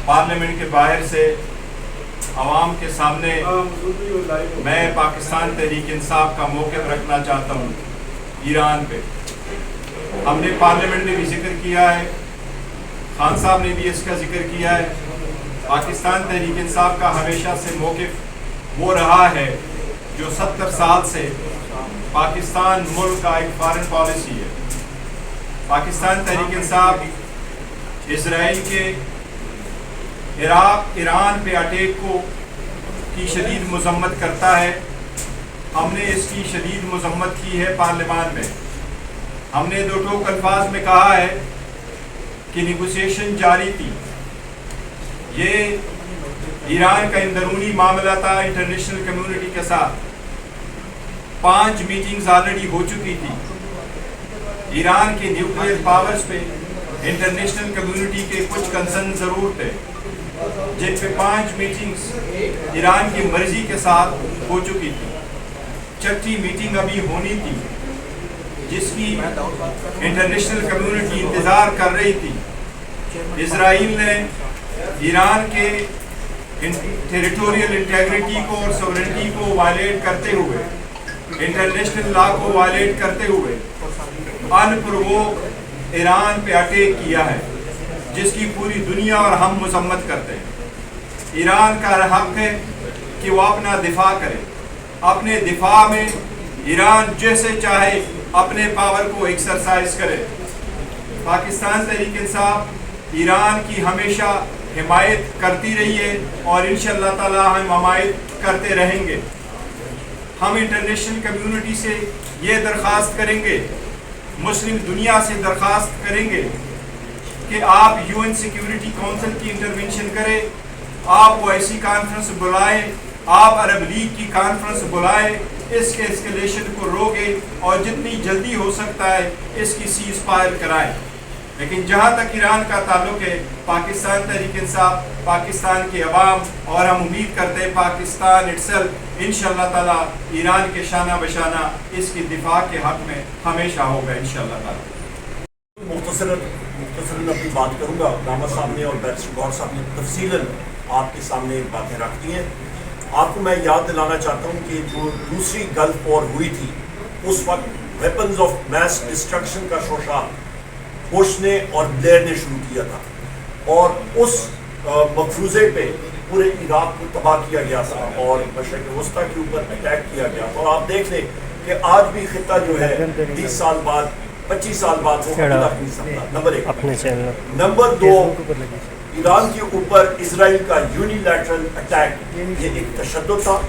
Parliament کے باہر سے عوام کے سامنے میں پاکستان تحریک انصاف کا موقف رکھنا چاہتا ہوں ایران پہ۔ ہم نے پارلیمنٹ میں بھی ذکر کیا ہے، خان صاحب نے بھی اس کا ذکر کیا ہے۔ پاکستان تحریک انصاف کا ہمیشہ سے موقف وہ رہا ہے جو 70 سال سے پاکستان ملک کا ایک فارن پالیسی ہے۔ پاکستان تحریک انصاف اسرائیل کے عراق ایران پہ اٹیک کی شدید مذمت کرتا ہے۔ ہم نے اس کی شدید مذمت کی ہے پارلیمان میں۔ ہم نے دو ٹوک الفاظ میں کہا ہے کہ نیگوسیشن جاری تھی، یہ ایران کا اندرونی معاملہ تھا انٹرنیشنل کمیونٹی کے ساتھ۔ 5 میٹنگز آلریڈی ہو چکی تھی۔ ایران کے نیوکلیئر پاورز پہ انٹرنیشنل کمیونٹی کے کچھ کنسرن ضرور تھے، جن پہ 5 میٹنگز ایران کی مرضی کے ساتھ ہو چکی تھی۔ 6ٹھی میٹنگ ابھی ہونی تھی، جس کی انٹرنیشنل کمیونٹی انتظار کر رہی تھی۔ اسرائیل نے ایران کے ٹیریٹوریل انٹیگریٹی کو اور سوورنٹی کو وائلیٹ کرتے ہوئے، انٹرنیشنل لا کو وائلیٹ کرتے ہوئے ان پرووک ایران پہ اٹیک کیا ہے، جس کی پوری دنیا اور ہم مذمت کرتے ہیں۔ ایران کا حق ہے کہ وہ اپنا دفاع کرے۔ اپنے دفاع میں ایران جیسے چاہے اپنے پاور کو ایکسرسائز کرے۔ پاکستان تحریک انصاف ایران کی ہمیشہ حمایت کرتی رہی ہے اور انشاءاللہ تعالی ہم حمایت کرتے رہیں گے۔ ہم انٹرنیشنل کمیونٹی سے یہ درخواست کریں گے، مسلم دنیا سے درخواست کریں گے کہ آپ UN سیکیورٹی کونسل کی انٹرونشن کریں، آپ OIC کانفرنس بلائیں، آپ عرب لیگ کی کانفرنس بلائیں، اس کے اسکیلیشن کو روکیں اور جتنی جلدی ہو سکتا ہے اس کی سیز فائر کرائیں۔ لیکن جہاں تک ایران کا تعلق ہے، پاکستان تحریک انصاف پاکستان کے عوام اور ہم امید کرتے ہیں پاکستان اٹسیلف انشاءاللہ تعالی ایران کے شانہ بشانہ اس کی دفاع کے حق میں ہمیشہ ہوگا انشاءاللہ تعالی۔ مختصراً اپنی بات کروں گا۔ نامہ صاحب نے اور بیرسٹر گور صاحب نے تفصیلاً آپ کے سامنے باتیں رکھ دی ہیں۔ آپ کو میں یاد دلانا چاہتا ہوں کہ جو دوسری گلف وار ہوئی تھی، اس وقت ویپنز آف میس ڈسٹرکشن کا شوشہ بش نے اور بلیئر نے شروع کیا تھا، اور اس مفروضے پہ پورے عراق کو تباہ کیا گیا تھا اور مشرق وسطیٰ کے اوپر اٹیک کیا گیا تھا۔ اور آپ دیکھ لیں کہ آج بھی خطہ جو ہے 20 سال بعد 25 سال بعد وہ نہیں سکتا۔ نمبر 1۔ نمبر 2، ایران کے اوپر اسرائیل کا یونیلیٹرل اٹیک، یہ ایک تشدد تھا،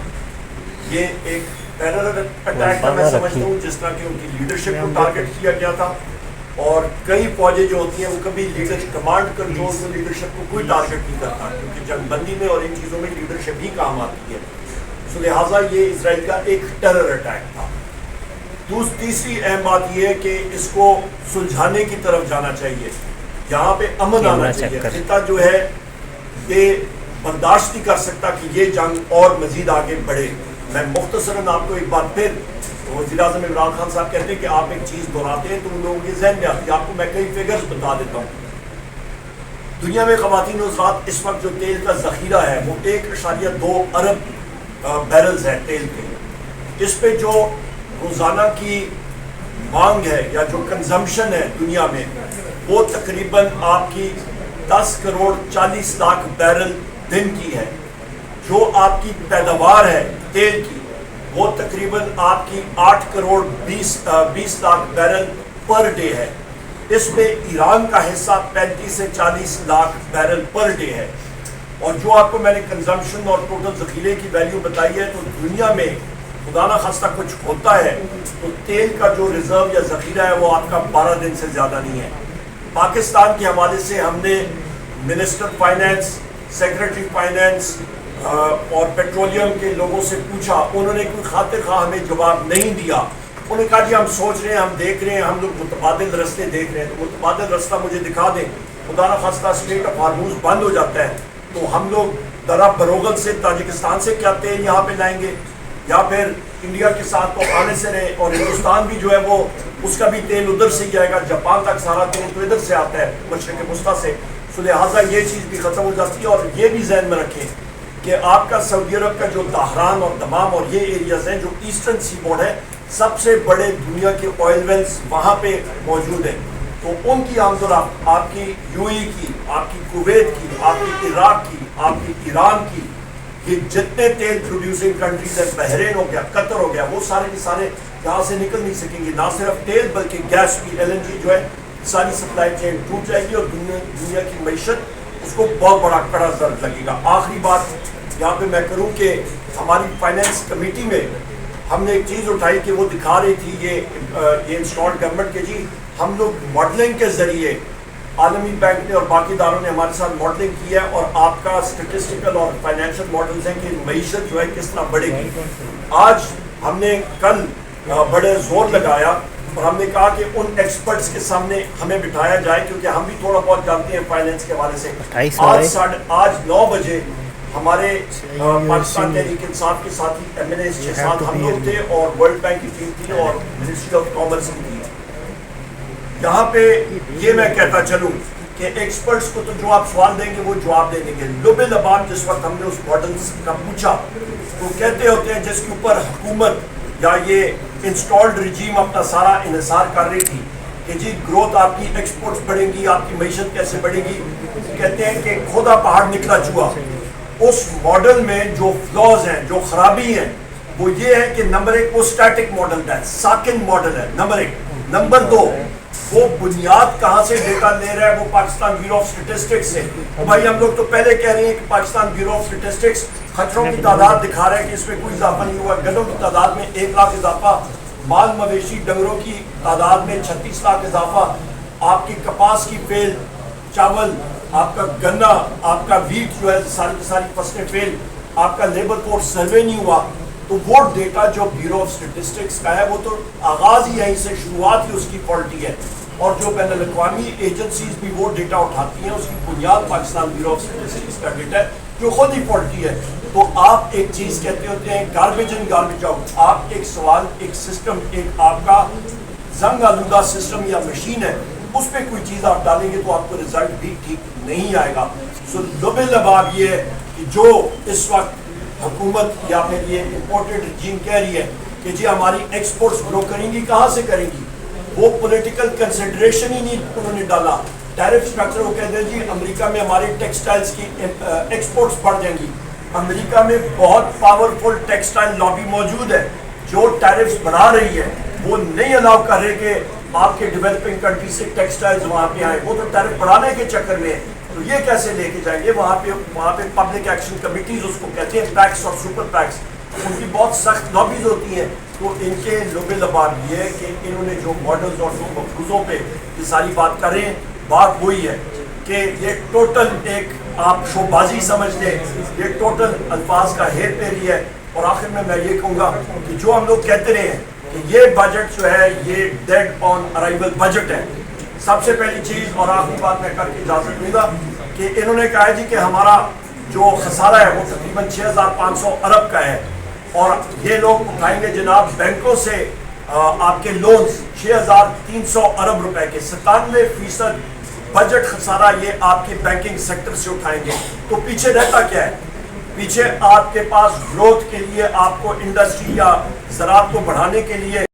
یہ ایک ٹیرر اٹیک تھا میں سمجھتا ہوں، جس طرح کہ ان کی لیڈرشپ کو ٹارگٹ کیا گیا تھا۔ اور کئی فوجیں جو ہوتی ہیں وہ کبھی لیڈر کمانڈ کنٹرول میں لیڈرشپ کو کوئی ٹارگٹ نہیں کرتا، کیونکہ جنگ بندی میں اور ان چیزوں میں لیڈرشپ ہی کام آتی ہے۔ سو لہٰذا یہ اسرائیل کا ایک ٹیرر اٹیک تھا۔ تیسری اہم بات یہ ہے کہ اس کو سلجھانے کی طرف جانا چاہیے، یہاں پہ امن آنا چاہیے۔ خطہ جو ہے یہ برداشت نہیں کر سکتا کہ یہ جنگ اور مزید آگے بڑھے۔ میں مختصراً آپ کو ایک بات پھر وزیر اعظم عمران خان صاحب کہتے ہیں کہ آپ ایک چیز دہراتے ہیں تو ان لوگوں کے ذہن میں آتی ہے۔ آپ کو میں کئی فگرز بتا دیتا ہوں۔ دنیا میں خواتین و حضرات اس وقت جو تیل کا ذخیرہ ہے وہ 1.2 ارب بیرلز ہے تیل کے۔ اس پہ جو روزانہ کی مانگ ہے یا جو کنزمپشن ہے دنیا میں، وہ تقریباً آپ کی 10 کروڑ 40 لاکھ بیرل دن کی ہے۔ جو آپ کی پیداوار ہے تیل کی، وہ تقریباً آپ کی 8 crore 20 lakh barrel per day ہے۔ اس میں ایران کا حصہ 35 سے 40 لاکھ بیرل پر ڈے ہے۔ اور جو آپ کو میں نے کنزمپشن اور ٹوٹل ذخیرے کی ویلیو بتائی ہے، تو دنیا میں خدا نہ خواستہ کچھ ہوتا ہے تو تیل کا جو ریزرو یا ذخیرہ ہے وہ آپ کا 12 دن سے زیادہ نہیں ہے۔ پاکستان کے حوالے سے ہم نے منسٹر فائنینس، سیکرٹری فائنینس اور پیٹرولیم کے لوگوں سے پوچھا، انہوں نے کوئی خاطر خواہ ہمیں جواب نہیں دیا۔ انہوں نے کہا جی ہم سوچ رہے ہیں، ہم دیکھ رہے ہیں، ہم لوگ متبادل رستے دیکھ رہے ہیں۔ تو متبادل رستہ مجھے دکھا دیں۔ خدا نہ خواستہ اسٹریٹ آف ہارموز بند ہو جاتا ہے تو ہم لوگ درہ بروغل سے تاجکستان سے کیا تیل یہاں پہ لائیں گے، یا پھر انڈیا کے ساتھ تو آنے سے رہے، اور ہندوستان بھی جو ہے وہ اس کا بھی تیل ادھر سے ہی آئے گا، جاپان تک سارا تیل تو ادھر سے آتا ہے مشرق وسطیٰ سے۔ سو لہٰذا یہ چیز بھی ختم ہو جاتی ہے. اور یہ بھی ذہن میں رکھیں کہ آپ کا سعودی عرب کا جو دہران اور دمام اور یہ ایریاز ہیں جو ایسٹرن سی بورڈ ہے، سب سے بڑے دنیا کے آئل ویلز وہاں پہ موجود ہیں. تو ان کی آمد و رفت آپ کی یو اے کی، آپ کی کویت کی، آپ کی عراق کی، آپ کی ایران کی، یہ جتنے تیل پروڈیوسنگ کنٹریز ہیں، بحرین ہو گیا، قطر ہو گیا، وہ سارے کے سارے یہاں سے نکل نہیں سکیں گے. نہ صرف تیل بلکہ گیس بھی، LNG جو ہے، ساری سپلائی چین ٹوٹ جائے گی اور دنیا کی معیشت اس کو بہت بڑا کڑا ضرر لگے گا. آخری بات یہاں پہ میں کروں کہ ہماری فائنینس کمیٹی میں ہم نے ایک چیز اٹھائی کہ وہ دکھا رہی تھی یہ انسٹالڈ گورنمنٹ کے جی ہم لوگ ماڈلنگ کے ذریعے، عالمی بینک نے اور باقی اداروں نے ہمارے ساتھ ماڈلنگ کی ہے اور آپ کا اسٹیٹسٹیکل اور فائنینشیل ماڈلز ہیں کہ معیشت جو ہے کس طرح بڑھے گی. آج ہم نے کل بڑے زور لگایا اور ہم نے کہا کہ ان ایکسپرٹس کے سامنے ہمیں بٹھایا جائے کیونکہ ہم بھی تھوڑا بہت جانتے ہیں فائنینس کے حوالے سے. آج 9 بجے ہمارے پاکستان تحریک انصاف کے ساتھی MNAs 6-7 ہم لوگ تھے اور ورلڈ بینک کی ٹیم تھی اور منسٹری آف کامرس کی تھی. یہاں پہ یہ میں کہتا چلوں کہ ایکسپرٹس کو تو جو آپ سوال دیں گے وہ جواب دے دیں گے. لب لباب جس وقت ہم نے اس ماڈلز کا پوچھا تو کہتے ہوتے ہیں جس کے اوپر حکومت یا یہ انسٹالڈ رجیم اپنا سارا انحصار کر رہی تھی کہ جی گروتھ آپ کی ایکسپورٹس بڑھیں گی، آپ کی معیشت کیسے بڑھے گی. کہتے ہیں کہ کھودا پہاڑ نکلا چوہا. اس ماڈل میں جو فلاز ہیں، جو خرابی ہیں، وہ یہ ہے کہ نمبر 1 وہ سٹیٹک ماڈل ہے، ساکن ماڈل ہے نمبر 1. نمبر 2 وہ بنیاد کہاں سے ڈیٹا لے رہا ہے؟ وہ پاکستان بیورو آف اسٹیٹسٹکس سے. بھائی ہم لوگ تو پہلے کہہ رہے ہیں کہ پاکستان بیورو آف اسٹیٹسٹکس خچروں کی تعداد دکھا رہا ہے کہ اس میں کوئی اضافہ نہیں ہوا. گدوں کی تعداد میں 1 لاکھ اضافہ، مال مویشی ڈنگروں کی تعداد میں 36 لاکھ اضافہ، آپ کی کپاس کی فیل، چاول، آپ کا گنا، آپ کا ویٹ جو ہے ساری کی ساری فصلیں فیل، آپ کا لیبر فورس سروے نہیں ہوا. تو وہ ڈیٹا جو بیورو آف اسٹیٹسٹکس کا ہے وہ تو آغاز ہی یہیں سے، شروعات ہی اس کی فالٹی ہے. اور جو بین الاقوامی ایجنسیز بھی وہ ڈیٹا اٹھاتی ہیں اس کی بنیاد پاکستان بیورو آف اسٹیٹسٹکس کا ڈیٹا ہے جو خود ہی فالٹی ہے. تو آپ ایک چیز کہتے ہوتے ہیں گاربیج ان گاربیج آؤٹ. آپ ایک سوال، ایک سسٹم، ایک آپ کا زنگ آلودہ سسٹم یا مشین ہے، اس پہ کوئی چیز آپ ڈالیں گے تو آپ کو رزلٹ بھی ٹھیک نہیں آئے گا. سو لب لباب یہ ہے کہ جو اس وقت حکومت یا پھر یہ امپورٹڈ رجیم کہہ رہی ہے کہ جی ہماری ایکسپورٹس گرو کریں گی، کہاں سے کریں گی؟ وہ پولیٹیکل کنسیڈریشن ہی نہیں انہوں نے ڈالا. ٹیرف سٹرکچر وہ کہتے ہیں جی امریکہ میں ہماری ٹیکسٹائلز کی ایکسپورٹس بڑھ جائیں گی. امریکہ میں بہت پاورفل ٹیکسٹائل لابی موجود ہے جو ٹیرفز بڑھا رہی ہے. وہ نہیں الاؤ کر رہے کہ آپ کے ڈیولپنگ کنٹری سے ٹیکسٹائلز وہاں پہ آئیں. وہ تو ٹیرف بڑھانے کے چکر میں ہے. تو یہ کیسے لے کے جائیں گے؟ وہاں پہ پبلک ایکشن کمیٹیز اس کو کہتے ہیں، پیکس اور سپر پیکس، ان کی بہت سخت لابیز ہوتی ہیں. تو ان کے لب لباب یہ ہے کہ انہوں نے جو ماڈلز اور جو مفروضوں پہ یہ ساری بات کر رہے ہیں، بات وہی ہے کہ یہ ٹوٹل ایک آپ شو بازی سمجھ لیں، یہ ٹوٹل الفاظ کا ہیر پھیری ہے. اور آخر میں یہ کہوں گا کہ جو ہم لوگ کہتے رہے ہیں کہ یہ بجٹ جو ہے یہ ڈیڈ آن ارائیول بجٹ ہے. سب سے پہلی چیز اور آخری بات میں کر کے اجازت دوں گا کہ انہوں نے کہا ہے جی کہ ہمارا جو خسارہ ہے وہ تقریباً 6500 ارب کا ہے اور یہ لوگ اٹھائیں گے جناب بینکوں سے آپ کے لونز 6300 ارب روپے کے. 97% بجٹ خسارہ یہ آپ کے بینکنگ سیکٹر سے اٹھائیں گے. تو پیچھے رہتا کیا ہے؟ پیچھے آپ کے پاس گروتھ کے لیے آپ کو انڈسٹری یا زراعت کو بڑھانے کے لیے